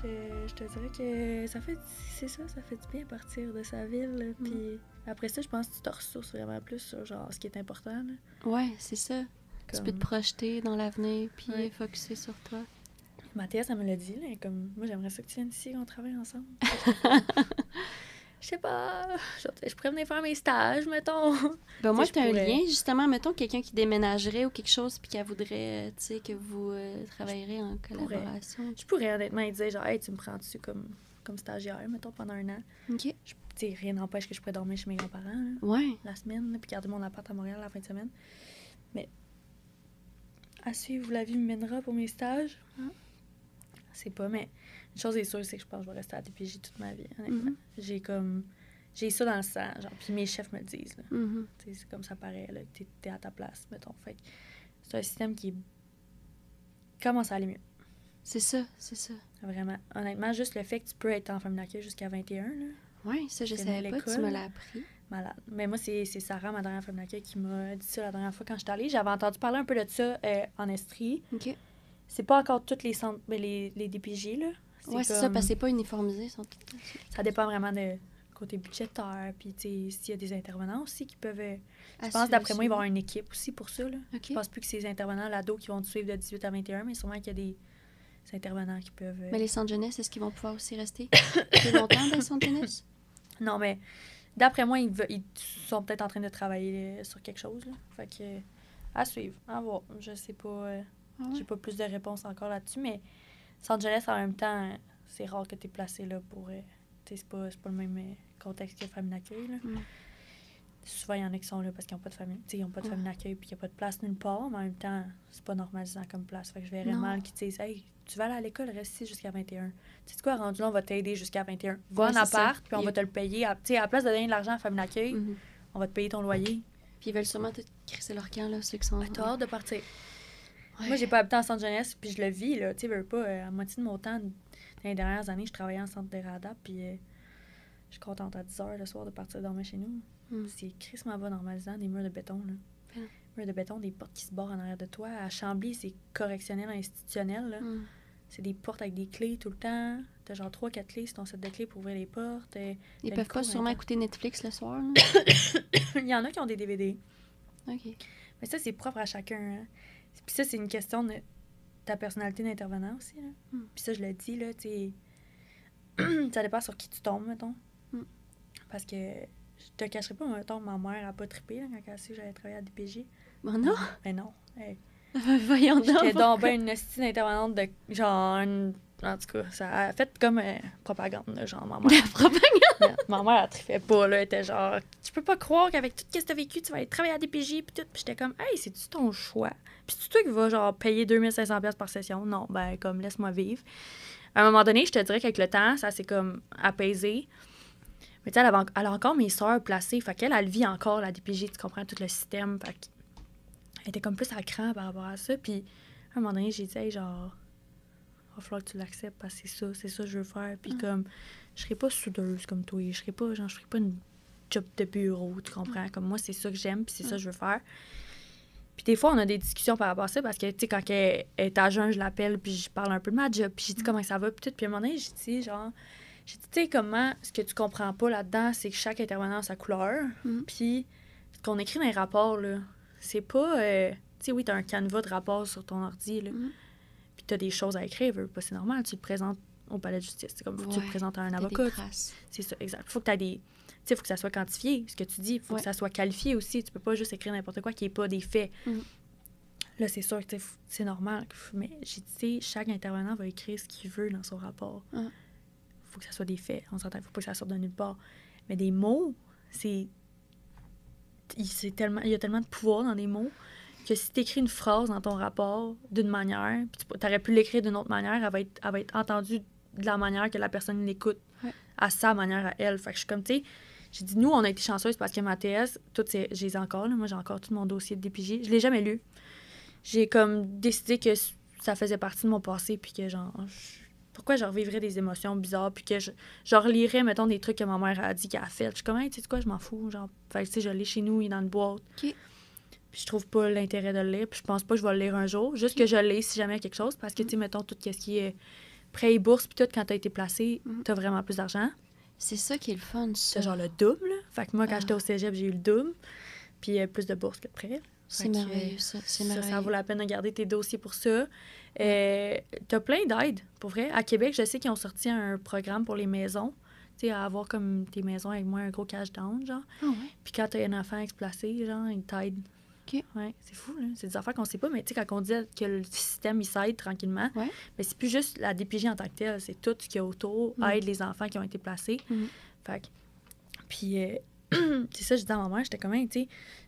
Je te dirais que c'est ça fait du bien partir de sa ville. Puis après ça, je pense que tu te ressources vraiment plus sur genre ce qui est important. Là. Ouais, c'est ça. Tu peux te projeter dans l'avenir puis focusser sur toi. Mathias, elle me l'a dit, là, comme moi, j'aimerais ça que tu viennes ici, qu'on travaille ensemble. Je sais pas, je pourrais venir faire mes stages, mettons. Ben moi, t'as un lien, justement, mettons, quelqu'un qui déménagerait ou quelque chose, puis qu'elle voudrait, tu sais, que vous travaillerez en collaboration. Je pourrais honnêtement dire, genre, hey, tu me prends dessus comme stagiaire, mettons, pendant un an. OK. Tu sais, rien n'empêche que je pourrais dormir chez mes grands-parents, là, ouais. la semaine, là, puis garder mon appart à Montréal la fin de semaine. Mais à suivre où la vie me mènera pour mes stages, c'est pas, mais une chose est sûre, c'est que je pense que je vais rester à DPJ toute ma vie, honnêtement. J'ai ça dans le sang, genre, puis mes chefs me le disent, là. C'est comme ça paraît, là, que t'es à ta place, mettons. Fait que c'est un système qui commence à aller mieux. C'est ça, c'est ça. Vraiment. Honnêtement, juste le fait que tu peux être en famille d'accueil jusqu'à 21, là. Oui, ça, je savais pas, tu me l'as appris. Malade. Mais moi, c'est Sarah, ma dernière famille d'accueil, qui m'a dit ça la dernière fois quand j'étais allée. J'avais entendu parler un peu de ça en Estrie. OK. C'est pas encore tous les centres, mais les DPJ, là. Oui, c'est ça, parce que c'est pas uniformisé. Ça dépend vraiment de côté budgétaire, puis tu sais, s'il y a des intervenants aussi qui peuvent... je pense, d'après moi, il va y avoir une équipe aussi pour ça, là. Okay. Je pense plus que ces intervenants, l'ado, qui vont te suivre de 18 à 21, mais sûrement qu'il y a des intervenants qui peuvent... Mais les centres jeunesse, est-ce qu'ils vont pouvoir aussi rester plus longtemps dans les centres jeunesse? Non, mais d'après moi, ils sont peut-être en train de travailler sur quelque chose, là. Fait que, à suivre, à voir. Je sais pas... J'ai pas plus de réponses encore là-dessus, mais centre jeunesse, en même temps, c'est rare que tu es placé là pour... c'est pas le même contexte que famille d'accueil, là. Souvent, il y en a qui sont là parce qu'ils n'ont pas de famille. T'sais, ils n'ont pas de famille d'accueil puis qu'il n'y a pas de place nulle part, mais en même temps, c'est pas normalisant comme place. Fait que je verrais mal qu'ils disent « Hey, tu vas aller à l'école, reste ici jusqu'à 21. » Tu sais quoi, rendu là, on va t'aider jusqu'à 21. Va en appart, puis on va te le payer. À la place de donner de l'argent à la famille d'accueil, on va te payer ton loyer. Puis ils veulent sûrement te crisser leur camp, là, ceux qui sont... T'as hâte de partir. Ouais. Moi, j'ai pas habité en centre jeunesse, puis je le vis, là. Tu sais, veux pas, à moitié de mon temps, dans les dernières années, je travaillais en centre de réadaptation, puis je suis contente à 10 h le soir de partir dormir chez nous. C'est crissement bas normalisant, des murs de béton, là. Murs de béton, des portes qui se barrent en arrière de toi. À Chambly, c'est correctionnel, institutionnel, là. C'est des portes avec des clés tout le temps. T'as genre 3-4 clés sur ton set de clés pour ouvrir les portes. Ils peuvent pas sûrement écouter Netflix le soir, là? Il y en a qui ont des DVD. OK. Mais ça, c'est propre à chacun, hein. Puis ça, c'est une question de ta personnalité d'intervenant aussi, là. Puis ça, je le dis, là, tu sais... ça dépend sur qui tu tombes, mettons. Parce que je te cacherai pas, mettons, ma mère a pas trippé, là, quand elle a su que j'allais travailler à DPJ. Bon, non? Mais non. Hey. Voyons donc. J'étais donc ben une hostie d'intervenante de genre... En tout cas, ça a fait comme propagande, là, genre, ma mère. Propagande? Ma mère, elle trippait pas, là. Elle était genre... Tu peux pas croire qu'avec tout ce que t'as vécu, tu vas aller travailler à DPJ, puis tout. Puis j'étais comme, hey, c'est-tu ton choix? Puis c'est toi qui vas, genre, payer 2500$ par session? Non, ben, comme, laisse-moi vivre. À un moment donné, je te dirais qu'avec le temps, ça s'est comme apaisé. Mais tu sais, elle a encore mes sœurs placées. Fait qu'elle, elle vit encore la DPJ, tu comprends, tout le système. Fait qu'elle était comme plus à cran par rapport à ça. Puis à un moment donné, j'ai dit, hey, genre, il va falloir que tu l'acceptes parce que c'est ça que je veux faire. Puis comme, je serais pas soudeuse comme toi. Je ferais pas une job de bureau, tu comprends? Comme moi, c'est ça que j'aime, puis c'est ça que je veux faire. Puis des fois, on a des discussions par rapport à ça parce que, tu sais, quand elle est à jeun, je l'appelle, puis je parle un peu de ma job, puis j'ai dit comment ça va, puis tout. Puis à un moment donné, j'ai dit, tu sais, comment, ce que tu comprends pas là-dedans, c'est que chaque intervenant a sa couleur. Puis ce qu'on écrit dans les rapports, là, c'est pas, tu sais, oui, t'as un canevas de rapports sur ton ordi, là. Puis t'as des choses à écrire, pas, c'est normal, tu le présentes au palais de justice. C'est comme, faut que tu le présentes à un avocat. C'est ça, exact. Faut que t'aies des... Tu sais, il faut que ça soit quantifié, ce que tu dis. Il faut que ça soit qualifié aussi. Tu peux pas juste écrire n'importe quoi qui n'est pas des faits. Là, c'est sûr que c'est normal. Mais j'ai dit, chaque intervenant va écrire ce qu'il veut dans son rapport. Il faut que ça soit des faits. On s'entend, il faut pas que ça sorte de nulle part. Mais des mots, il y a tellement de pouvoir dans des mots que si tu écris une phrase dans ton rapport d'une manière, puis tu aurais pu l'écrire d'une autre manière, elle va être entendue de la manière que la personne l'écoute, à sa manière à elle. Fait que je suis comme, tu sais, j'ai dit, nous, on a été chanceuses parce que ma TS, je les ai encore, là, moi, j'ai encore tout mon dossier de DPJ. Je l'ai jamais lu. J'ai comme décidé que ça faisait partie de mon passé, puis que, genre, pourquoi je revivrais des émotions bizarres, puis que je relirais, mettons, des trucs que ma mère a dit qu'elle a fait. Je suis comme, hey, tu sais quoi, je m'en fous. Genre, fait que, tu sais, je l'ai chez nous, il est dans une boîte. Okay. Puis je trouve pas l'intérêt de le lire, puis je pense pas que je vais le lire un jour. Juste que je le lis si jamais quelque chose, parce que, tu sais, mettons, tout ce qui est prêt et bourse, puis tout, quand t'as été placé, t'as vraiment plus d'argent. C'est ça qui est le fun, ça. C'est genre le double, là. Fait que moi, quand j'étais au cégep, j'ai eu le double, puis plus de bourse que de prêt. C'est merveilleux, ça. C'est merveilleux. Ça vaut la peine de garder tes dossiers pour ça. T'as plein d'aides, pour vrai. À Québec, je sais qu'ils ont sorti un programme pour les maisons. Tu sais, à avoir comme tes maisons avec moins un gros cash down, genre. Ah ouais? Puis quand t'as un enfant explacé, genre, ils t'aident. OK. Ouais, c'est fou, là. C'est des affaires qu'on sait pas, mais tu sais, quand on dit que le système, il s'aide tranquillement, Ouais. mais c'est plus juste la DPJ en tant que telle, c'est tout ce qu'il y a autour, aide les enfants qui ont été placés. Fait que... Puis, c'est ça, je disais à ma mère, j'étais comme, tu sais,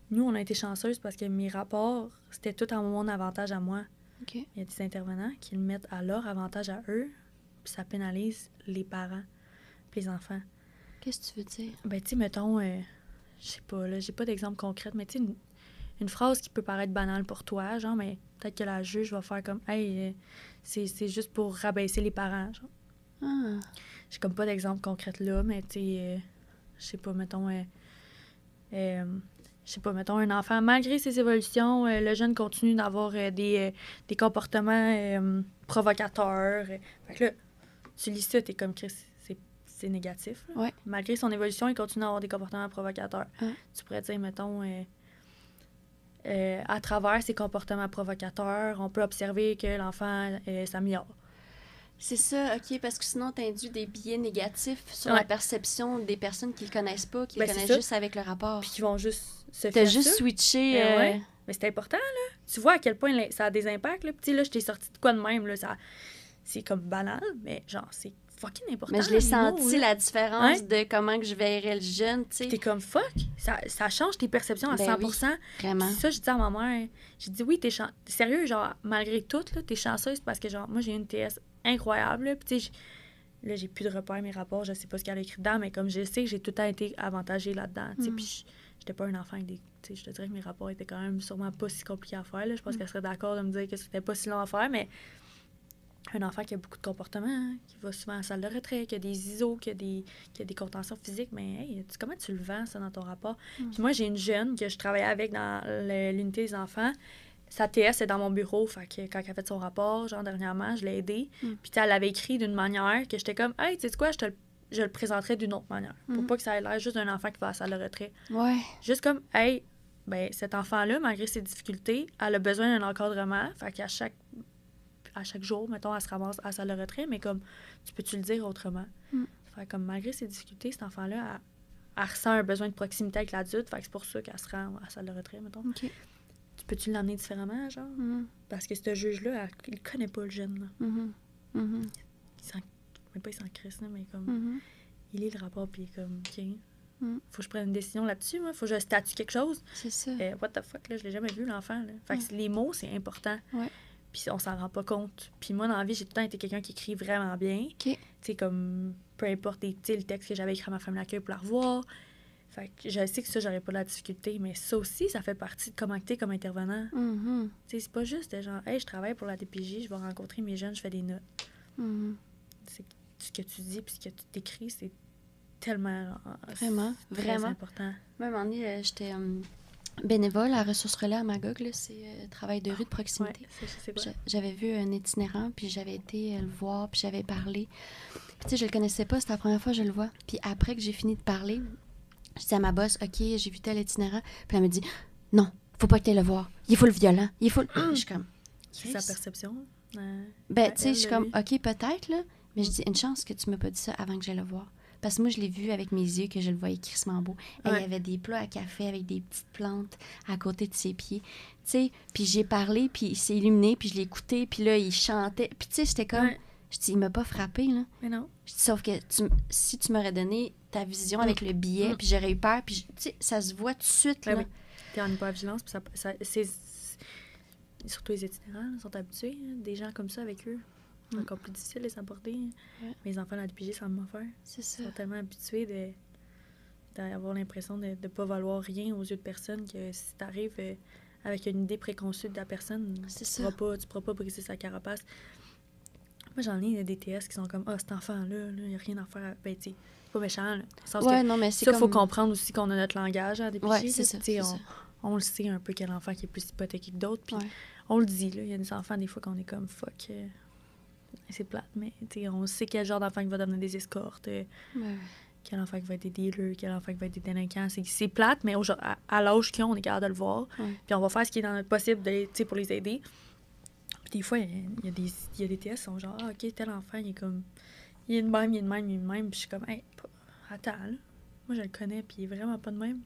nous, on a été chanceuses parce que mes rapports, c'était tout à mon avantage à moi. OK. Il y a des intervenants qui le mettent à leur avantage à eux, puis ça pénalise les parents puis les enfants. Qu'est-ce que tu veux dire? Ben, tu sais, mettons, je sais pas, là, j'ai pas d'exemple concret, mais tu sais, une phrase qui peut paraître banale pour toi, genre, mais peut-être que la juge va faire comme, hey, c'est juste pour rabaisser les parents, genre. Ah. J'ai comme pas d'exemple concret là, mais tu sais, je sais pas, mettons, je sais pas, mettons, un enfant, malgré ses évolutions, le jeune continue d'avoir des comportements provocateurs. Fait que là, tu lis ça, t'es comme, Chris, c'est négatif. Là. Ouais. Malgré son évolution, il continue à avoir des comportements provocateurs. Tu pourrais dire, mettons, à travers ces comportements provocateurs, on peut observer que l'enfant s'améliore. C'est ça, OK, parce que sinon, t'induis des biais négatifs sur la perception des personnes qui le connaissent pas, qui le connaissent juste avec le rapport. Puis qui vont juste se faire T'as juste switché... ouais. Mais c'est important, là. Tu vois à quel point ça a des impacts, là. Puis là, je t'ai sorti de quoi de même, là. C'est comme banal, mais genre, c'est fucking important. Mais je l'ai senti, la différence de comment que je verrais le jeune, tu sais. T'es comme, fuck, ça change tes perceptions à 100%. Oui, vraiment. C'est ça, je dis à ma mère. J'ai dit, oui, sérieux, genre, malgré tout, là, t'es chanceuse parce que, genre, moi, j'ai une TS incroyable, là. Puis, tu sais, là, j'ai plus de repères, mes rapports, je sais pas ce qu'elle a écrit dedans, mais comme je sais que j'ai tout le temps été avantagée là-dedans, tu sais. Puis, j'étais pas un enfant avec des... Tu sais, je te dirais que mes rapports étaient quand même sûrement pas si compliqués à faire, là. Je pense qu'elle serait d'accord de me dire que c'était pas si long à faire, mais... Un enfant qui a beaucoup de comportements, hein, qui va souvent à la salle de retrait, qui a des ISO, qui a des contentions physiques, mais hey, comment tu le vends, ça, dans ton rapport? Puis moi, j'ai une jeune que je travaillais avec dans l'unité des enfants. Sa TS est dans mon bureau, fait que quand elle a fait son rapport, genre dernièrement, je l'ai aidée. Puis elle l'avait écrit d'une manière que j'étais comme, hey, tu sais quoi, je le présenterais d'une autre manière. Pour pas que ça ait l'air juste d'un enfant qui va à la salle de retrait. Ouais. Juste comme, hey, ben cet enfant-là, malgré ses difficultés, elle a besoin d'un encadrement, fait qu'à chaque jour, mettons, elle se ramasse à la salle de retrait, mais comme, tu peux-tu le dire autrement? Fait comme, malgré ses difficultés, cet enfant-là, elle ressent un besoin de proximité avec l'adulte, fait que c'est pour ça qu'elle se rend à la salle de retrait, mettons. OK. Tu peux-tu l'emmener différemment, genre? Parce que ce juge-là, il connaît pas le jeune, là. Même pas il s'en crisse, là, mais comme, il lit le rapport, puis il est comme, OK, faut que je prenne une décision là-dessus, moi, faut que je statue quelque chose. C'est ça. What the fuck, là, je l'ai jamais vu, l'enfant, là. Fait que les mots, c'est important. Ouais. Puis on s'en rend pas compte. Puis moi, dans la vie, j'ai tout le temps été quelqu'un qui écrit vraiment bien. OK. Tu sais, comme, peu importe le texte que j'avais écrit à ma femme l'accueil pour la revoir. Fait que je sais que ça, j'aurais pas de la difficulté, mais ça aussi, ça fait partie de comment t'es comme intervenant. Tu sais, c'est pas juste genre, hey, je travaille pour la DPJ, je vais rencontrer mes jeunes, je fais des notes. C'est ce que tu dis puis ce que tu t'écris, c'est tellement... Vraiment. important. Même en année, j'étais... bénévole à Ressources Relais à Magog, là, c'est travail de rue de proximité. Ouais, j'avais vu un itinérant, puis j'avais été le voir, puis j'avais parlé. Puis tu sais, je le connaissais pas, c'était la première fois que je le vois. Puis après que j'ai fini de parler, je dis à ma boss, OK, j'ai vu tel itinérant. Puis elle me dit, non, faut pas que tu ailles le voir. Il faut le violent. Il faut le... Je suis comme... C'est sa perception. Ben, tu sais, je suis comme, OK, peut-être, là. Mais je dis, une chance que tu m'as pas dit ça avant que j'aille le voir. Parce que moi, je l'ai vu avec mes yeux, que je le voyais crissement beau. Et il y avait des plats à café avec des petites plantes à côté de ses pieds. Tu sais, puis j'ai parlé, puis il s'est illuminé, puis je l'ai écouté, puis là, il chantait. Puis tu sais, j'étais comme... Je dis, il m'a pas frappé, là. Mais non. Je dis, sauf que si tu m'aurais donné ta vision avec le billet, puis j'aurais eu peur, puis tu sais, ça se voit tout de suite, là. Oui. T'es en hypervigilance, puis c'est... Surtout les itinérants, ils sont habitués. Des gens comme ça avec eux. C'est encore plus difficile de les aborder. Mes enfants, la DPJ, ça m'a fait. C'est ça. Ils sont tellement habitués d'avoir l'impression de ne pas valoir rien aux yeux de personne, que si t'arrives avec une idée préconçue de la personne, tu pourras pas briser sa carapace. Moi, j'en ai des TS qui sont comme « Ah, cet enfant-là, il n'y a rien à faire. » Ben, tu sais, c'est pas méchant, là. Non, mais c'est ça, faut comprendre aussi qu'on a notre langage à DPJ. Ouais, c'est ça. On le sait un peu quel enfant qui est plus hypothéqué que d'autres, puis on le dit, là. Il y a des enfants, des fois, qu'on est comme « Fuck... c'est plate, mais on sait quel genre d'enfant qui va devenir des escortes, quel enfant qui va être des dealers, quel enfant qui va être des délinquants. C'est plate, mais à l'âge qu'ils ont, on est capable de le voir. Puis on va faire ce qui est dans notre possible pour les aider. Puis des fois, il y a des TS qui sont genre, ah, OK, tel enfant, il est comme... Il est de même, il est de même, il est de même. Puis je suis comme, hey, attends, là. Moi, je le connais, puis il est vraiment pas de même.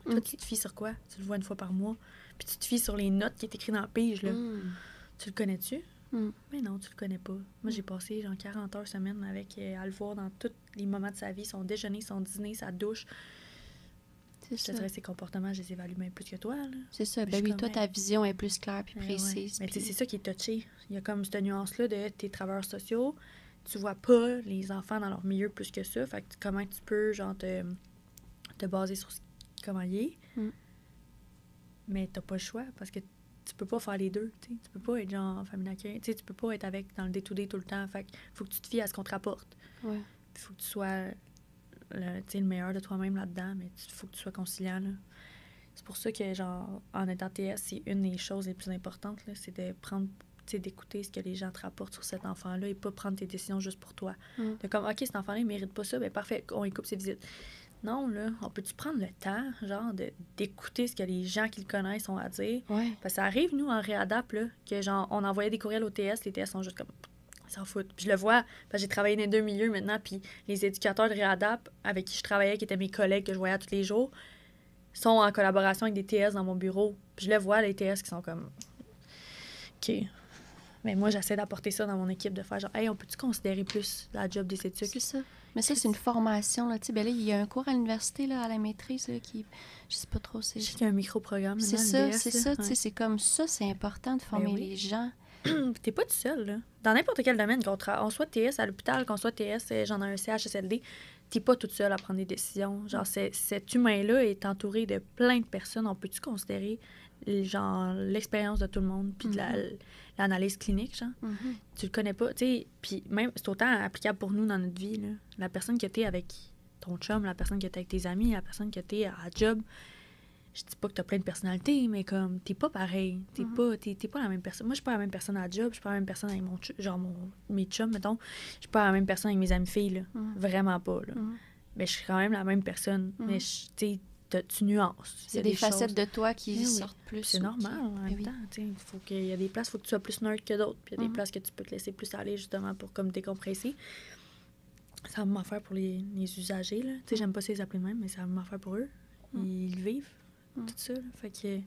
Toi, tu te fies sur quoi? Tu le vois une fois par mois. Puis tu te fies sur les notes qui est écrites dans la page, là. Tu le connais-tu? Mais non, tu le connais pas. Moi, j'ai passé genre 40 heures semaine avec à le voir dans tous les moments de sa vie, son déjeuner, son dîner, sa douche. Je te dirais, ses comportements, je les évalue bien plus que toi, là. C'est ça. Ben oui, toi, ta vision est plus claire puis précise. Mais c'est ça qui est touché. Il y a comme cette nuance-là de tes travailleurs sociaux. Tu vois pas les enfants dans leur milieu plus que ça. Fait que comment tu peux, genre, te baser sur comment il est. Mais t'as pas le choix parce que tu peux pas faire les deux, tu sais. Tu peux pas être genre en famille d'accueil. Tu sais, tu peux pas être avec dans le day-to-day tout le temps. Fait qu'il faut que tu te fies à ce qu'on te rapporte. Ouais. Il faut que tu sois le meilleur de toi-même là-dedans, mais il faut que tu sois conciliant, là. C'est pour ça que, genre, en étant TS, c'est une des choses les plus importantes, là, c'est de prendre, tu sais, d'écouter ce que les gens te rapportent sur cet enfant-là et pas prendre tes décisions juste pour toi. De comme, OK, cet enfant-là, il mérite pas ça, ben parfait, on y coupe ses visites. Non, là, on peut-tu prendre le temps, genre, d'écouter ce que les gens qui le connaissent ont à dire? Ouais. Parce que ça arrive, nous, en réadap, là, que, genre, on envoyait des courriels au TS, les TS sont juste comme, ils s'en foutent. Puis je le vois, parce que j'ai travaillé dans les deux milieux maintenant, puis les éducateurs de réadap avec qui je travaillais, qui étaient mes collègues que je voyais tous les jours, sont en collaboration avec des TS dans mon bureau. Puis je le vois, les TS qui sont comme, OK. Mais moi, j'essaie d'apporter ça dans mon équipe, de faire genre, hey, on peut-tu considérer plus la job des études? C'est ça. Mais ça, c'est une formation, là. Tu sais, ben là, il y a un cours à l'université, là, à la maîtrise, là, qui... Je sais pas trop, c'est... Je sais qu'il y a un micro-programme. C'est ça, c'est ça. Tu sais, c'est comme ça, c'est important de former les gens. T'es pas tout seul, là. Dans n'importe quel domaine, qu'on soit TS à l'hôpital, qu'on soit TS, j'en ai un CHSLD, t'es pas toute seule à prendre des décisions. Genre, cet humain-là est entouré de plein de personnes. On peut-tu considérer, genre, l'expérience de tout le monde, puis de l'analyse clinique, genre? Tu le connais pas, tu sais, puis même, c'est autant applicable pour nous dans notre vie, là. La personne que t'es avec ton chum, la personne que t'es avec tes amis, la personne que t'es à la job, je dis pas que t'as plein de personnalités, mais comme, t'es pas pareil. T'es pas la même personne. Moi, je suis pas la même personne à la job, je suis pas la même personne avec mes chums, mettons. Je suis pas la même personne avec mes amis filles, là. Vraiment pas, là. Mais je suis quand même la même personne. Mais, tu sais, tu nuances. C'est des facettes de toi qui sortent plus. C'est normal, en même temps. Il y a des places, il faut que tu sois plus nerd que d'autres. Puis il y a des places que tu peux te laisser plus aller, justement, pour comme décompresser. Ça va m'en faire pour les usagers, là. Tu sais, j'aime pas ces appeler de même, mais ça va m'en faire pour eux. Ils vivent. Tout ça, là. Fait que...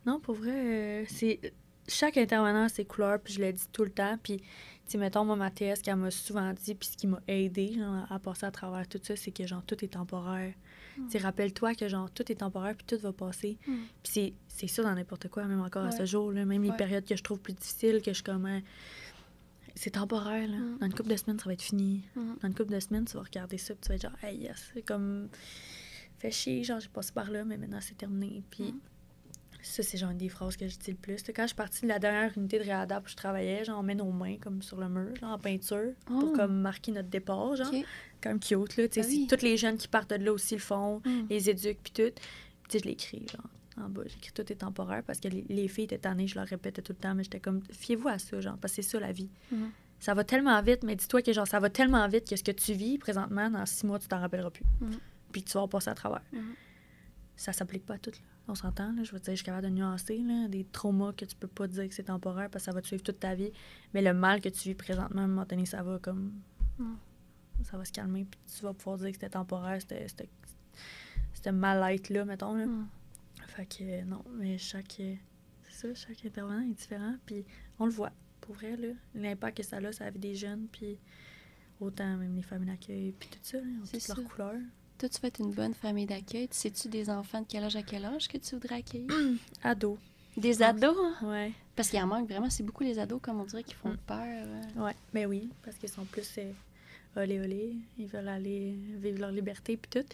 Non, pour vrai, c'est... Chaque intervenant a ses couleurs, puis je le dis tout le temps. Puis, tu sais, mettons, moi, ma TS, qu'elle m'a souvent dit, puis ce qui m'a aidé, genre, à passer à travers tout ça, c'est que, genre, tout est temporaire. Tu sais, rappelle-toi que, genre, tout est temporaire, puis tout va passer. Puis c'est ça dans n'importe quoi, même encore à ce jour, là. Même les périodes que je trouve plus difficiles, que je comme... c'est temporaire, là. Dans une couple de semaines, ça va être fini. Dans une couple de semaines, tu vas regarder ça, puis tu vas être genre, hey, yes, c'est comme... fait chier, genre, j'ai passé par là, mais maintenant, c'est terminé. Puis ça, c'est genre une des phrases que je dis le plus. Quand je suis partie de la dernière unité de réadap où je travaillais, genre, on met nos mains comme sur le mur, genre, en peinture, pour comme marquer notre départ, genre. Comme cute, là. Tu sais, tous les jeunes qui partent de là aussi le font, les éduques, puis tout. Puis tu sais, je l'écris, genre, en bas. J'écris tout est temporaire parce que les filles étaient tannées, je leur répétais tout le temps, mais j'étais comme, fiez-vous à ça, genre, parce que c'est ça, la vie. Ça va tellement vite, mais dis-toi que, genre, ça va tellement vite que ce que tu vis présentement, dans 6 mois, tu t'en rappelleras plus. Puis tu vas passer à travers. Ça s'applique pas à tout, là. On s'entend, là. Je veux dire, je suis capable de nuancer, là, des traumas que tu peux pas dire que c'est temporaire parce que ça va te suivre toute ta vie. Mais le mal que tu vis présentement, à un moment donné, ça va comme... Ça va se calmer, puis tu vas pouvoir dire que c'était temporaire, c'était mal-être-là, mettons, là. Fait que, non, mais chaque intervenant est différent, puis on le voit, pour vrai, là. L'impact que ça a sur la vie des jeunes, puis autant même les familles d'accueil, puis tout ça, là, ils ont toutes leurs couleurs. Toi, tu vas être une bonne famille d'accueil. Sais-tu des enfants de quel âge à quel âge que tu voudrais accueillir? Ados. Des ados? Ouais. Parce qu'il en manque vraiment. C'est beaucoup les ados, comme on dirait, qui font peur. Ouais, ben oui, parce qu'ils sont plus olé. Ils veulent aller vivre leur liberté, puis tout.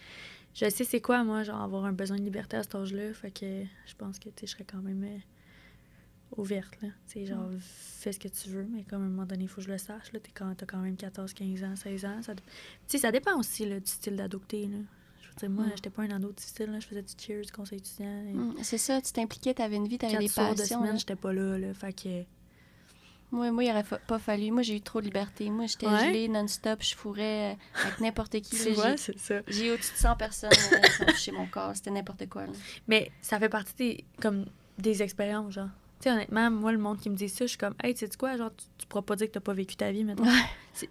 Je sais c'est quoi, moi, genre, avoir un besoin de liberté à cet âge-là. Fait que je pense que, tu sais, je serais quand même ouverte, là. Tu sais, genre, fais ce que tu veux, mais comme à un moment donné, il faut que je le sache, là. T'as quand même 14, 15 ans, 16 ans. Tu sais, ça dépend aussi, là, du style d'ado que t'es, là. Je veux dire, moi, j'étais pas un ado difficile, là. Je faisais du cheers, du conseil étudiant. C'est ça, tu t'impliquais, t'avais une vie, t'avais des passions. 4 soirs de semaine, j'étais pas là, là. Fait que... Moi, il n'aurait pas fallu. Moi, j'ai eu trop de liberté. Moi, j'étais gelée non-stop. Je fourrais avec n'importe qui. Tu vois, c'est ça. J'ai eu au-dessus de 100 personnes qui ont touché mon corps. C'était n'importe quoi. Là. Mais ça fait partie des expériences, genre. Tu sais, honnêtement, moi, le monde qui me dit ça, je suis comme, hey, tu sais quoi, genre, tu pourras pas dire que t'as pas vécu ta vie, maintenant.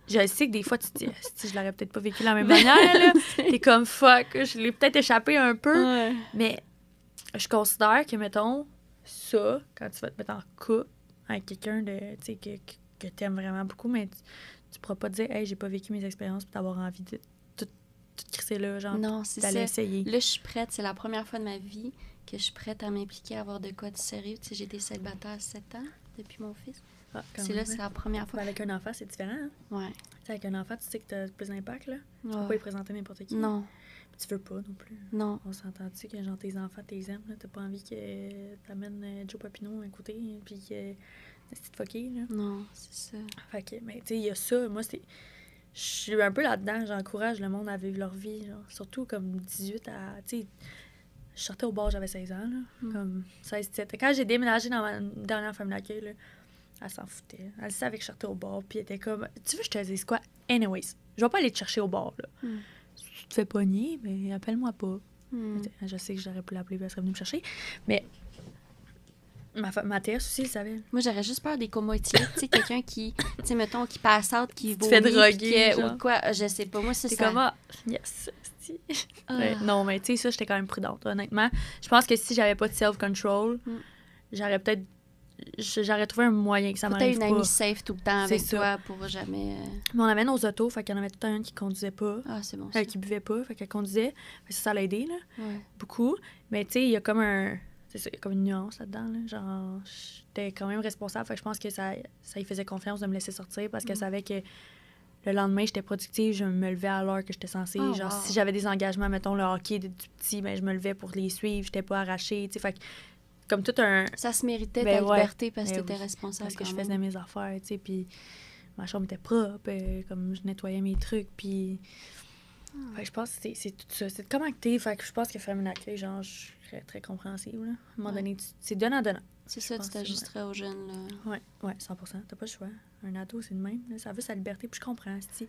Je sais que des fois, tu te dis, si je l'aurais peut-être pas vécu de la même manière, là. T'es comme, fuck, je l'ai peut-être échappé un peu. Mais je considère que, mettons, ça, quand tu vas te mettre en couple avec quelqu'un de, tu sais, que t'aimes vraiment beaucoup, mais tu pourras pas te dire, hey, j'ai pas vécu mes expériences, puis t'avoir envie de tout crisser là, genre, non, c'est d'aller ça. essayer. Là, je suis prête. C'est la première fois de ma vie que je suis prête à m'impliquer, à avoir de quoi de sérieux. Tu sais, j'ai été célibataire 7 ans depuis mon fils. C'est la première fois. Avec un enfant, c'est différent, hein? Ouais. Tu sais, avec un enfant, tu sais que t'as plus d'impact, là. Tu peux Ouais. pas y présenter n'importe qui. Non. Tu veux pas non plus. Non. On s'entend-tu que genre tes enfants t'es aimes, là? T'as pas envie que t'amènes Joe Papineau à côté, puis que c'est fucké, là. Non, c'est ça. Fait que, mais tu sais, il y a ça. Moi, c'est. Je suis un peu là-dedans. J'encourage le monde à vivre leur vie, genre. Surtout comme 18 à. Tu sais, je sortais au bar, j'avais 16 ans, là. Comme 16-17. Quand j'ai déménagé dans ma dernière famille d'accueil, là, elle s'en foutait. Elle savait que je sortais au bar, puis elle était comme, tu veux que je te dise quoi? Anyways, je vais pas aller te chercher au bar, là. Tu te fais pogner, mais appelle-moi pas. Je sais que j'aurais pu l'appeler, elle serait venue me chercher. Mais ma TS aussi, elle savait. Moi, j'aurais juste peur des comas éthyliques. Tu sais, quelqu'un qui, tu sais, mettons, qui passe out, qui te fait droguer, ou quoi, je sais pas. Moi, c'est ça. Comme, yes, non, mais tu sais, ça, j'étais quand même prudente, honnêtement. Je pense que si j'avais pas de self-control, j'aurais peut-être... J'aurais trouvé un moyen que ça m'arrive pas. T'as une amie safe tout le temps avec ça. toi pour jamais... Mais on avait nos autos, fait qu'il y en avait tout le temps une qui conduisait pas. Ah, c'est bon, ça. Qui buvait pas, fait qu'elle conduisait. Fait que ça l'a aidé, là. Ouais. Beaucoup. Mais tu sais, il y a comme un... C'est ça, il y a comme une nuance là-dedans, là. Genre, j'étais quand même responsable, fait que je pense que ça y faisait confiance de me laisser sortir parce qu'elle savait que le lendemain, j'étais productive, je me levais à l'heure que j'étais censée. Genre, si j'avais des engagements, mettons, le hockey du petit, ben, je me levais pour les suivre, j'étais pas arrachée, tu sais, fait que comme tout un... Ça se méritait ta liberté parce que t'étais responsable. Parce que je faisais mes affaires, tu sais, puis ma chambre était propre, comme je nettoyais mes trucs, puis... Fait que je pense que c'est tout ça. C'est de comment que t'es, fait que je pense que faire un accueil, genre, je serais très compréhensible, là. À un moment donné, c'est donnant-donnant. C'est ça, tu t'ajusterais aux jeunes, là. Ouais, 100%. T'as pas le choix. Un ado, c'est le même, là. Ça veut sa liberté, puis je comprends, si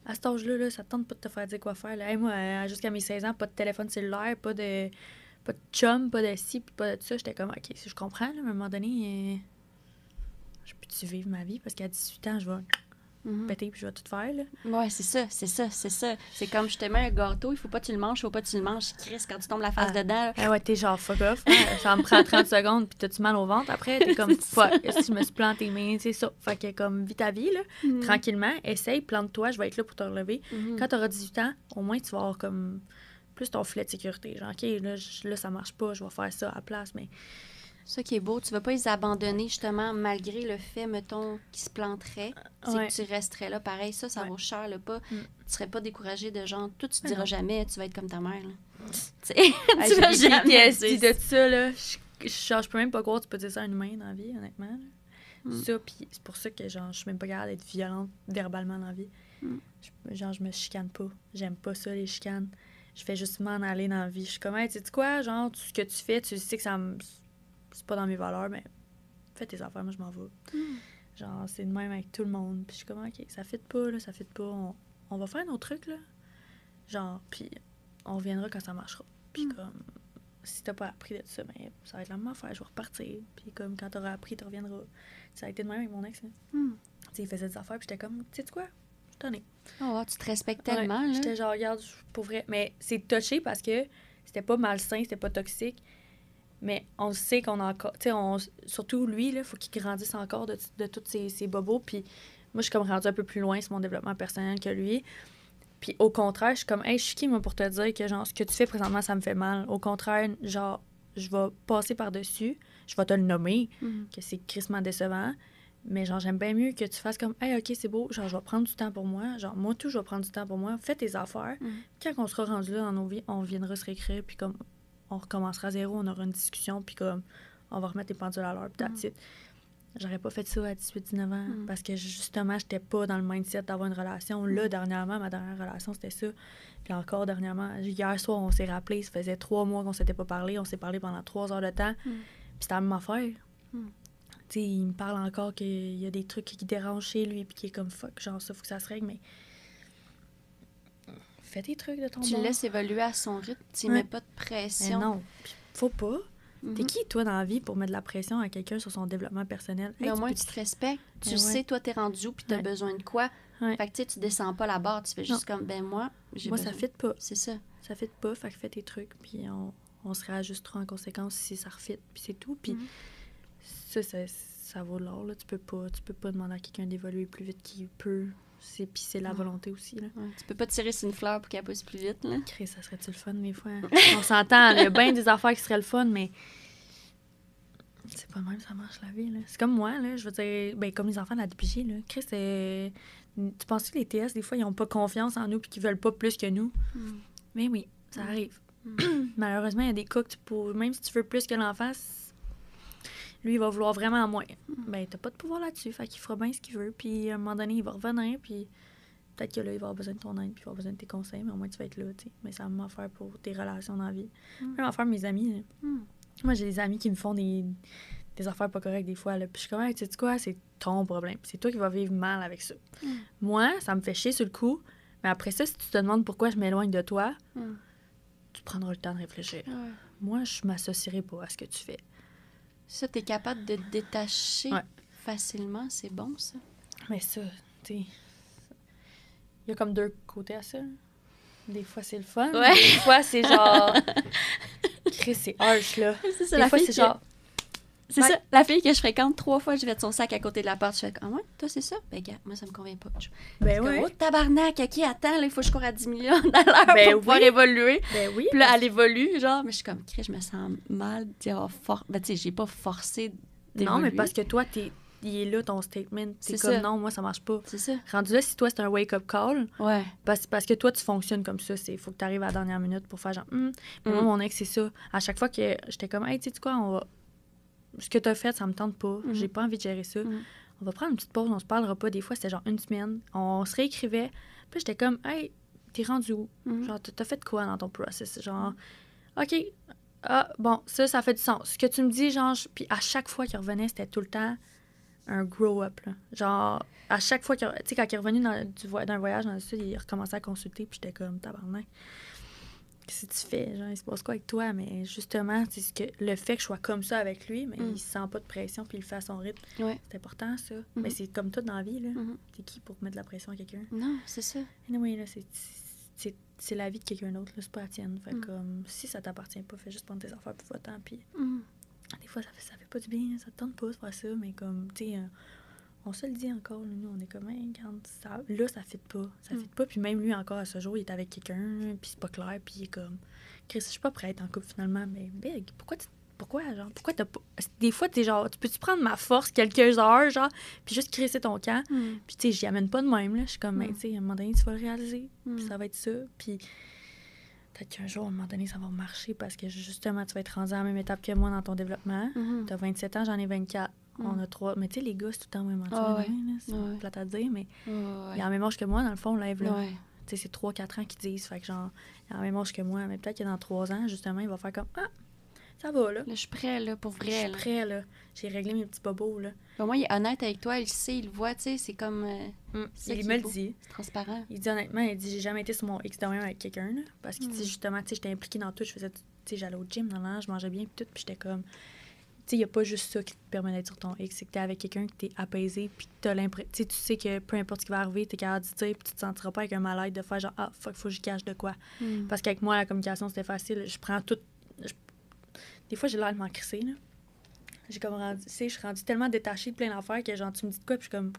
à cet âge-là, là, ça te tente pas de te faire dire quoi faire, là. Hey, moi, jusqu'à mes 16 ans, pas de téléphone cellulaire, pas de chum, pas de ci, puis pas de ça. J'étais comme, OK, si je comprends, là, à un moment donné, je peux-tu vivre ma vie? Parce qu'à 18 ans, je vais péter puis je vais tout faire, là. Ouais, c'est ça. C'est comme, je te mets un gâteau, il faut pas que tu le manges, Chris, quand tu tombes la face dedans. Ah ouais, t'es genre, fuck off. Ça me prend 30 secondes, puis t'as-tu mal au ventre. Après, t'es comme, fuck, si je me suis planté les mains, c'est ça. Fait que, comme, vis ta vie, là, tranquillement, essaye, plante-toi, je vais être là pour te relever. Quand t'auras 18 ans, au moins, tu vas avoir, comme... plus ton filet de sécurité. Genre, OK, là, ça marche pas, je vais faire ça à la place, mais... Ça qui est beau, tu vas pas les abandonner, justement, malgré le fait, mettons, qu'ils se planteraient. C'est que tu resterais là. Pareil, ça vaut cher, là, pas. Tu serais pas découragé de genre, toi, tu te diras jamais, tu vas être comme ta mère, là. Tu sais, tu vas jamais dire de ça, là. Je peux même pas croire que tu peux dire ça à une humain dans la vie, honnêtement. Ça, puis c'est pour ça que, genre, je suis même pas capable d'être violente verbalement dans la vie. Genre, je me chicane pas. J'aime pas ça, les chicanes. Je fais juste m'en aller dans la vie. Je suis comme, hey, tu sais quoi, genre, tout ce que tu fais, tu sais que ça me... C'est pas dans mes valeurs, mais fais tes affaires, moi, je m'en vais. Genre, c'est de même avec tout le monde. Puis je suis comme, OK, ça fit pas, là, ça fit pas. On va faire nos trucs, là. Genre, puis on reviendra quand ça marchera. Puis comme, si t'as pas appris de ça, ben, ça va être la même affaire, je vais repartir. Puis comme, quand t'auras appris, tu reviendras. Ça a été de même avec mon ex, là. Tu sais, il faisait des affaires, puis j'étais comme, tu sais quoi? Je t'en ai. Oh, tu te respectes tellement, là. J'étais genre, regarde, pour vrai. Mais c'est touché parce que c'était pas malsain, c'était pas toxique. Mais on sait qu'on a encore... Tu sais, surtout lui, il faut qu'il grandisse encore de tous ces bobos. Puis moi, je suis comme rendue un peu plus loin sur mon développement personnel que lui. Puis au contraire, je suis comme, hey, je suis qui, moi, pour te dire que, genre, ce que tu fais présentement, ça me fait mal. Au contraire, genre, je vais passer par-dessus. Je vais te le nommer, que c'est crissement décevant. Mais genre, j'aime bien mieux que tu fasses comme, hey, OK, c'est beau, genre, je vais prendre du temps pour moi. Genre, moi, tout, je vais prendre du temps pour moi. Fais tes affaires. Quand on sera rendu là dans nos vies, on viendra se réécrire. Puis comme... on recommencera à zéro, on aura une discussion, puis comme, on va remettre les pendules à l'heure, puis that's it. J'aurais pas fait ça à 18-19 ans, parce que justement, j'étais pas dans le mindset d'avoir une relation. Là, dernièrement, ma dernière relation, c'était ça. Puis encore, dernièrement, hier soir, on s'est rappelé, ça faisait 3 mois qu'on s'était pas parlé, on s'est parlé pendant 3 heures de temps, puis c'était la même affaire. tu sais, il me parle encore qu'il y a des trucs qui dérangent chez lui, puis qu'il est comme fuck, genre ça, faut que ça se règle, mais fais tes trucs de ton Tu bord. le laisses évoluer à son rythme, tu mets pas de pression. Mais non, puis faut pas. Mhm. T'es qui, toi, dans la vie, pour mettre de la pression à quelqu'un sur son développement personnel? Mais au moins, tu te respectes. Tu Ben sais, toi, t'es rendu où, puis t'as besoin de quoi. Ouais. Fait que, tu sais, tu descends pas la barre. Tu fais juste comme, ben moi, j'ai besoin. Ça fit pas. C'est ça. Ça fit pas, fait que fais tes trucs, puis on se réajustera en conséquence si ça refit, puis c'est tout. Puis ça vaut l'or, là. Tu peux pas demander à quelqu'un d'évoluer plus vite qu'il peut. Puis c'est la volonté aussi, là. Ouais. Tu peux pas tirer sur une fleur pour qu'elle pousse plus vite, là. Chris, ça serait-tu le fun, des fois? On s'entend, il y a bien des affaires qui seraient le fun, mais c'est pas le même, ça marche la vie, là. C'est comme moi, là, je veux dire, ben comme les enfants de la DPJ, là. Chris, tu penses que les TS, des fois, ils ont pas confiance en nous puis qu'ils veulent pas plus que nous? Mais oui, ça arrive. Malheureusement, il y a des cas que même si tu veux plus que l'enfant, lui, il va vouloir vraiment moins. Ben, t'as pas de pouvoir là-dessus, fait qu'il fera bien ce qu'il veut, puis à un moment donné, il va revenir, puis peut-être que là, il va avoir besoin de ton aide, puis il va avoir besoin de tes conseils, mais au moins, tu vas être là, tu sais. Mais ça va m'en faire pour tes relations dans la vie. Même affaire mes amis, là. Moi, j'ai des amis qui me font des affaires pas correctes des fois, là, puis je suis comme, hey, tu sais quoi, c'est ton problème. C'est toi qui vas vivre mal avec ça. Moi, ça me fait chier sur le coup, mais après ça, si tu te demandes pourquoi je m'éloigne de toi, tu prendras le temps de réfléchir. Moi, je m'associerai pas à ce que tu fais. Ça, t'es capable de te détacher facilement, c'est bon, ça. Mais ça, tu sais, il y a comme deux côtés à ça. Des fois, c'est le fun. Ouais. Des fois, c'est genre... Chris, c'est harsh, là. C'est des fois, c'est genre... C'est ça, la fille que je fréquente 3 fois, je vais de son sac à côté de la porte. Je fais comme, ah ouais, toi, c'est ça? Ben, gars, moi, ça me convient pas. Ben oui. Oh, tabarnak, OK, attends, là, il faut que je cours à 10 millions à l'heure pour pouvoir évoluer. Ben oui. Puis là, elle évolue, genre, mais je suis comme, je me sens mal d'y avoir Ben, tu sais, j'ai pas forcé d'évoluer. Non, mais parce que toi, il est là, ton statement. T'es comme, ça. non, moi, ça marche pas. C'est ça. Rendu là, si toi, c'est un wake-up call, ouais. parce que toi, tu fonctionnes comme ça, il faut que tu arrives à la dernière minute pour faire genre, Mais moi, mon ex, c'est ça. À chaque fois que j'étais comme, hey, tu sais quoi, ce que t'as fait, ça me tente pas. J'ai pas envie de gérer ça. On va prendre une petite pause, on se parlera pas. Des fois, c'était genre une semaine. On se réécrivait. Puis j'étais comme, hey, t'es rendu où? Genre, t'as fait quoi dans ton process? Genre, OK, bon, ça fait du sens. Ce que tu me dis, genre, puis à chaque fois qu'il revenait, c'était tout le temps un grow-up, là. Genre, à chaque fois tu sais, quand il est revenu d'un voyage dans le sud, il recommençait à consulter, puis j'étais comme, tabarnak. Qu'est-ce que tu fais? Genre, il se passe quoi avec toi? Mais justement, c'est le fait que je sois comme ça avec lui, mais il se sent pas de pression puis il le fait à son rythme. Ouais. C'est important, ça. Mais c'est comme tout dans la vie, là. T'es qui pour mettre de la pression à quelqu'un? Non, c'est ça. Anyway, là, c'est la vie de quelqu'un d'autre, là. C'est pas la tienne. Fait comme, si ça t'appartient pas, fais juste prendre tes affaires puis va-t'en. Puis des fois, ça fait pas du bien, ça te tente pas de faire ça, mais comme, tu sais... on se le dit encore, là, nous, on est comme, hey, quand ça fit pas. Ça fit pas, puis même lui, encore, à ce jour, il est avec quelqu'un, puis c'est pas clair, puis il est comme, Chris, je suis pas prête en couple, finalement, mais big, pourquoi t'as pas... Des fois, t'es genre, peux-tu prendre ma force quelques heures, genre, puis juste crisser ton camp, puis tu sais, j'y amène pas de même, là, je suis comme, tu sais, à un moment donné, tu vas le réaliser, puis ça va être ça, puis peut-être qu'un jour, à un moment donné, ça va marcher, parce que, justement, tu vas être rendu à la même étape que moi dans ton développement. T'as 27 ans, j'en ai 24. On a 3. Mais tu sais, les gars, c'est tout le temps même c'est plate à dire, mais il y a la même âge que moi, dans le fond, là. Tu sais, c'est 3-4 ans qu'ils disent. Fait que genre, il a la même âge que moi. Mais peut-être que dans 3 ans, justement, il va faire comme, ça va, là. Là, je suis prêt, là, pour vrai. Je suis prêt, là. J'ai réglé mes petits bobos, là. Au moins, il est honnête avec toi, il sait, il le voit, tu sais, c'est comme... il me le dit. C'est transparent. Il dit honnêtement, j'ai jamais été sur mon X de même avec quelqu'un, là. Parce qu'il dit justement, tu sais, j'étais impliquée dans tout. Je faisais, tu sais, j'allais au gym, je mangeais bien, puis tout. Puis j'étais comme... Tu sais, il n'y a pas juste ça qui te permet d'être sur ton X, c'est que t'es avec quelqu'un, que t'es apaisé, puis t'as l'impression... Tu sais que peu importe ce qui va arriver, t'es capable de dire, puis tu te sentiras pas avec un mal-être de faire genre, fuck, faut que je cache de quoi. Parce qu'avec moi, la communication, c'était facile. Je prends tout... Des fois, j'ai l'air de m'en crisser, là. J'ai comme rendu... Tu sais, je suis rendue tellement détachée de plein d'affaires que genre, tu me dis de quoi, puis je suis comme...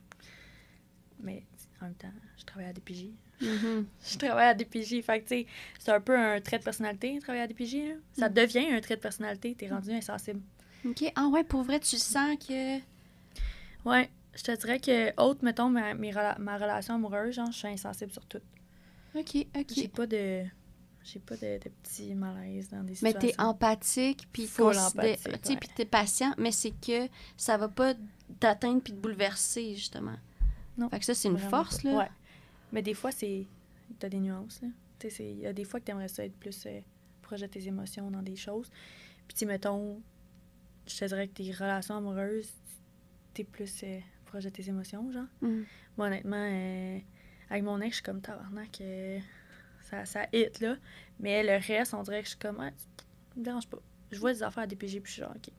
Mais en même temps, je travaille à DPJ. Je travaille à DPJ, fait que tu sais, c'est un peu un trait de personnalité, travailler à DPJ, là. Ça devient un trait de personnalité, t'es rendu insensible. OK. Ah ouais, pour vrai, tu sens que... Ouais, je te dirais que, autre, mettons, ma relation amoureuse, genre, je suis insensible sur tout. OK. J'ai pas de petits malaises dans des mais situations. t'es empathique, puis puis t'es patient, mais c'est que ça va pas t'atteindre puis te bouleverser, justement. Non. Fait que ça, c'est une force, là. Ouais. Mais des fois, t'as des nuances, là. Tu sais, il y a des fois que t'aimerais ça être plus proche de tes émotions dans des choses. Puis, tu sais, mettons... Je te dirais que tes relations amoureuses, t'es plus proche de tes émotions, genre. Mm. Moi, honnêtement, avec mon ex, je suis comme tabarnak, ça hit, là. Mais le reste, on dirait que je suis comme, ça me dérange pas. Je vois des affaires à DPJ, puis je suis genre, OK.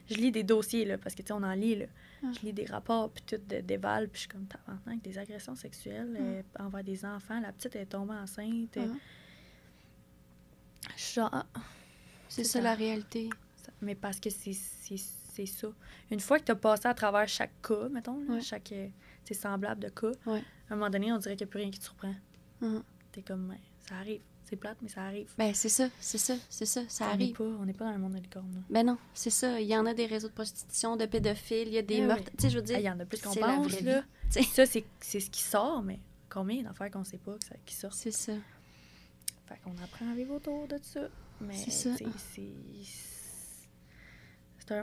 Je lis des dossiers, là, parce que, tu sais, on en lit, là. Ah. Je lis des rapports, puis tout, d'éval, puis je suis comme, tabarnak, des agressions sexuelles envers des enfants. La petite est tombée enceinte. Je suis genre, c'est ça la réalité. Mais parce que c'est ça. Une fois que tu as passé à travers chaque cas, mettons, là, chaque semblable de cas, à un moment donné, on dirait qu'il n'y a plus rien qui te surprend. T'es comme, ça arrive. C'est plate, mais ça arrive. Ben, c'est ça, ça arrive. On n'est pas dans le monde de licorne, là. Ben non, c'est ça. Il y en a des réseaux de prostitution, de pédophiles, il y a des meurtres. Tu sais, je veux dire, il y en a plus qu'on c'est pense, la vraie là. vie. Ça, c'est ce qui sort, mais combien d'affaires qu'on sait pas qui sortent? C'est ça. Fait qu'on apprend à vivre autour de ça. Mais, c'est ça.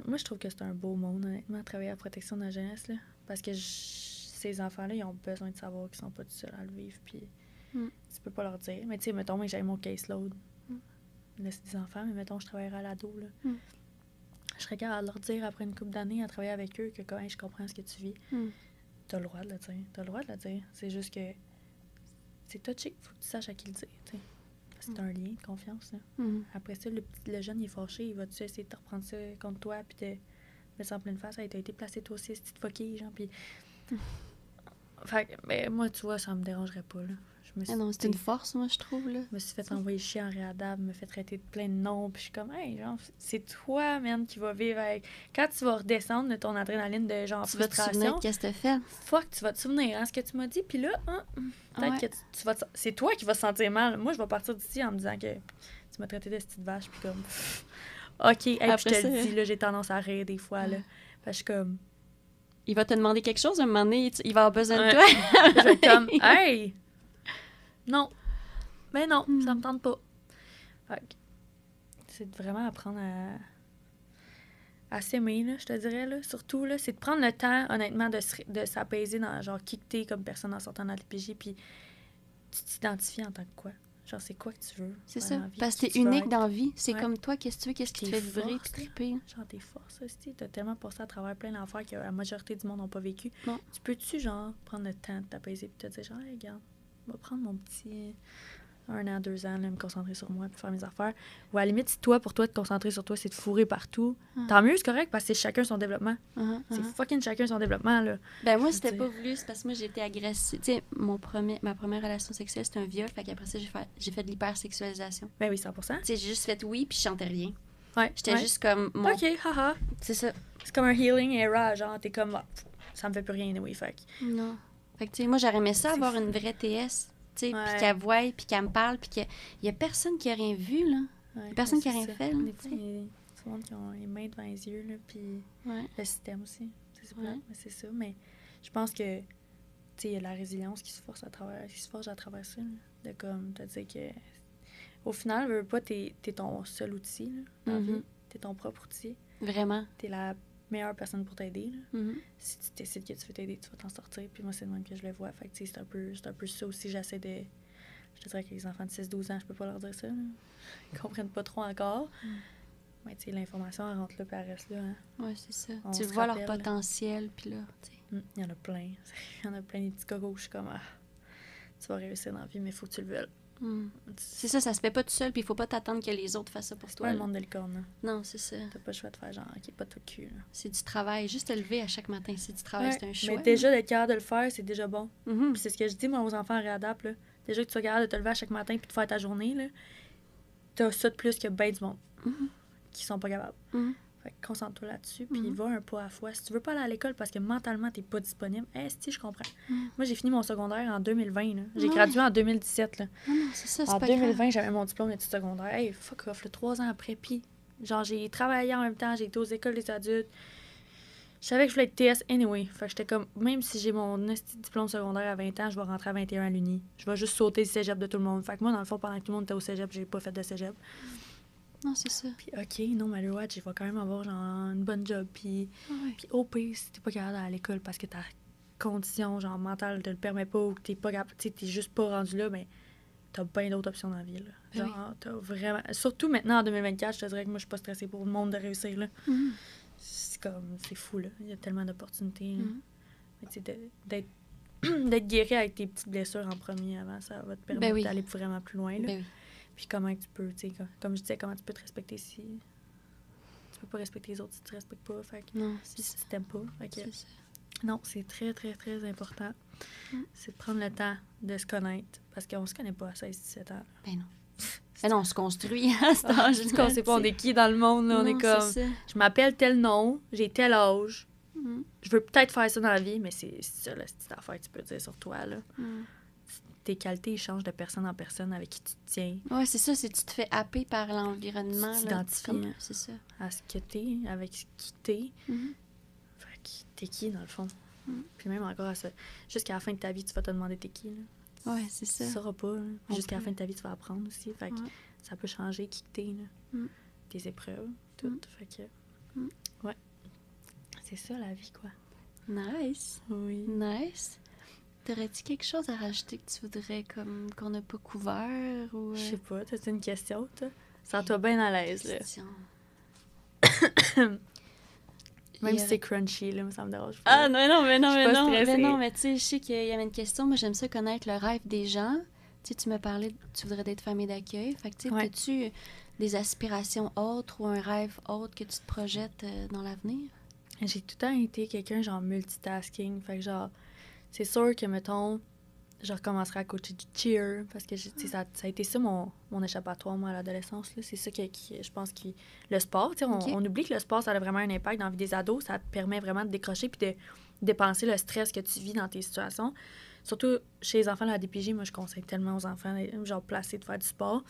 Moi, je trouve que c'est un beau monde, honnêtement, travailler à la protection de la jeunesse, là. Parce que ces enfants-là, ils ont besoin de savoir qu'ils sont pas tout seuls à le vivre, puis tu peux pas leur dire. Mais tu sais, mettons, moi, j'ai mon caseload. Là, c'est des enfants, mais mettons, je travaillerais à l'ado, là. Je serais capable de leur dire, après une couple d'années, à travailler avec eux, que quand même, je comprends ce que tu vis. T'as le droit de le dire. C'est juste que c'est touché, faut que tu saches à qui le dire, tu sais. C'est un lien de confiance, là. Après ça, le jeune, il est fâché, il va-tu essayer de te reprendre ça contre toi, puis te mettre ça en pleine face. Hey, t'as été placé toi aussi, cette petite fuckée, genre, puis... Fait que, ben, moi, tu vois, ça me dérangerait pas, là. Non, c'est une force, moi, je trouve, là. Je me suis fait envoyer chier en réadab, me fait traiter de plein de noms, puis je suis comme, hey, genre, c'est toi, man, qui va vivre avec... Quand tu vas redescendre de ton adrénaline de, genre, tu vas te souvenir frustration... de qu'est-ce que t'as fait. Fuck, tu vas te souvenir, hein, ce que tu m'as dit, puis là, peut-être que tu vas... C'est toi qui vas se sentir mal. Moi, je vais partir d'ici en me disant que tu m'as traité de petite vache, puis comme... OK, hey, puis je te le dis, là, j'ai tendance à rire des fois, là. Fait que je suis comme... Il va te demander quelque chose, à un moment donné, il va avoir besoin de toi. Je vais être comme, hey! Non. Mais non, ça me tente pas. Fait que c'est de vraiment apprendre à s'aimer, là, je te dirais, là. Surtout, là, c'est de prendre le temps, honnêtement, de s'apaiser dans, genre, qui que t'es comme personne en sortant dans l'IPJ, puis tu t'identifies en tant que quoi. Genre, c'est quoi que tu veux. C'est ça, parce que t'es unique dans la vie. C'est comme toi, qu'est-ce que tu veux, qu'est-ce qui te fait vibrer puis triper. Genre, tes forces, aussi. T'as tellement passé à travers plein d'affaires que la majorité du monde n'a pas vécu. Non. Tu peux-tu, genre, prendre le temps de t'apaiser puis te dire, genre, hey, regarde, je vais prendre mon petit 1 an, 2 ans, là, me concentrer sur moi puis faire mes affaires. Ou à la limite, si pour toi, te concentrer sur toi, c'est de fourrer partout, tant mieux, c'est correct, parce que c'est chacun son développement. C'est fucking chacun son développement, là. Ben moi, c'était pas voulu, c'est parce que moi, j'ai été agressive. Tu sais, ma première relation sexuelle, c'était un viol, fait qu'après ça, j'ai fait de l'hypersexualisation. Ben oui, 100%. Tu sais, j'ai juste fait oui, puis je chantais rien. Ouais. J'étais juste comme... OK, haha. C'est ça. C'est comme un healing era, genre, t'es comme, ça me fait plus rien, oui, fait que... Non. Fait que, tu sais, moi, j'aurais aimé ça, avoir une vraie TS. Tu sais, puis qu'elle voie, puis qu'elle me parle, puis qu'il y a personne qui a rien vu, là. Personne qui a rien fait, là. Tout le monde qui ont les mains devant les yeux, là, puis le système aussi. C'est mais c'est ça. Mais je pense que, tu sais, il y a la résilience qui se forge à travers ça, là. De comme, te dire que, au final, veux pas, t'es ton seul outil, là, dans la vie. T'es ton propre outil. Vraiment. T'es la meilleure personne pour t'aider, là. Si tu décides que tu veux t'aider, tu vas t'en sortir. Puis moi, c'est le même que je le vois. Fait que, tu sais, c'est un peu ça aussi. J'essaie de... Je te dirais que les enfants de 6-12 ans, je peux pas leur dire ça, là. Ils comprennent pas trop encore. Mais, tu sais, l'information, elle rentre là, puis elle reste là, hein. Ouais, c'est ça. Tu vois leur potentiel, puis là, tu sais. Il y en a plein. Il y en a plein des petits cocos. Je suis comme, tu vas réussir dans la vie, mais il faut que tu le veuilles. C'est ça, ça se fait pas tout seul, puis il faut pas t'attendre que les autres fassent ça pour toi. C'est pas un monde de licorne, hein. Non, c'est ça. T'as pas le choix de faire genre, OK, pas tout le cul, là. C'est du travail. Juste te lever à chaque matin, c'est du travail, c'est un choix. Mais déjà, d'être capable de le faire, c'est déjà bon. Puis c'est ce que je dis, moi, aux enfants en réadapte, là. Déjà que tu sois capable de te lever à chaque matin puis de faire ta journée, là, t'as ça de plus que ben du monde qui sont pas capables. Fait que concentre-toi là-dessus, puis va un pas à la fois. Si tu veux pas aller à l'école parce que mentalement, t'es pas disponible, si je comprends. Moi, j'ai fini mon secondaire en 2020, là. J'ai gradué en 2017, là. Non, c'est ça, c'est en pas 2020, grave. j'avais mon diplôme d'études secondaires. Hey, fuck off, là, 3 ans après, puis genre, j'ai travaillé en même temps, j'ai été aux écoles des adultes. Je savais que je voulais être TS anyway. Fait que j'étais comme, même si j'ai mon diplôme secondaire à 20 ans, je vais rentrer à 21 à l'uni. Je vais juste sauter le cégep de tout le monde. Fait que moi, dans le fond, pendant que tout le monde était au cégep, j'ai pas fait de cégep. Non, c'est ça. Puis OK, non, mais le watch, il va quand même avoir genre une bonne job. Puis au pire, si t'es pas capable d'aller à l'école parce que ta condition genre mentale te le permet pas ou que t'es pas capable, tu sais, t'es juste pas rendu là, ben t'as bien d'autres options dans la vie, là. Genre, t'as vraiment... Surtout maintenant, en 2024, je te dirais que moi, je suis pas stressée pour le monde de réussir, là. c'est fou, là. Il y a tellement d'opportunités. D'être d'être guéri avec tes petites blessures en premier avant, ça va te permettre d'aller vraiment plus loin, là. Puis comment tu peux, tu sais, comme je disais, comment tu peux te respecter si tu peux pas respecter les autres si tu te respectes pas, fait que non, si tu t'aimes pas, fait que non, c'est très, très, très important. C'est de prendre le temps de se connaître, parce qu'on se connaît pas à 16-17 ans. Ben non. Ben non, on se construit à cet âge-là. On sait pas on est qui dans le monde, là, on est comme, je m'appelle tel nom, j'ai tel âge, je veux peut-être faire ça dans la vie, mais c'est ça, la petite affaire que tu peux dire sur toi, là. Tes qualités, ils changent de personne en personne avec qui tu te tiens. Oui, c'est ça, c'est tu te fais happer par l'environnement. Tu t'identifies c'est ça. À ce que t'es, avec qui t'es. Fait que t'es qui, dans le fond? Puis même encore à ça, jusqu'à la fin de ta vie, tu vas te demander t'es qui, là. Oui, c'est ça. Tu sauras pas, là. Jusqu'à la fin de ta vie, tu vas apprendre aussi. Fait que ça peut changer qui t'es, là. Tes épreuves, tout. Fait que, ouais. C'est ça, la vie, quoi. Nice. Oui. Nice. T'aurais-tu quelque chose à rajouter que tu voudrais comme qu'on n'a pas couvert ou... Je sais pas, t'as une question, toi? Sens-toi bien à l'aise, là. Même si c'est crunchy, là, ça me dérange pas. Ah non, mais tu sais, je sais qu'il y avait une question. Moi, j'aime ça connaître le rêve des gens. Tu sais, tu m'as parlé, tu voudrais être famille d'accueil. Fait que, tu sais, as-tu des aspirations autres ou un rêve autre que tu te projettes dans l'avenir? J'ai tout le temps été quelqu'un, genre, multitasking. Fait que, genre, c'est sûr que, mettons, je recommencerai à coacher du cheer, parce que ça a été ça mon échappatoire, moi, à l'adolescence. Là. C'est ça qui je pense, le sport. On oublie que le sport, ça a vraiment un impact dans la vie des ados. Ça te permet vraiment de décrocher puis de dépenser le stress que tu vis dans tes situations. Surtout chez les enfants de la DPJ, moi, je conseille tellement aux enfants, genre, placés de faire du sport.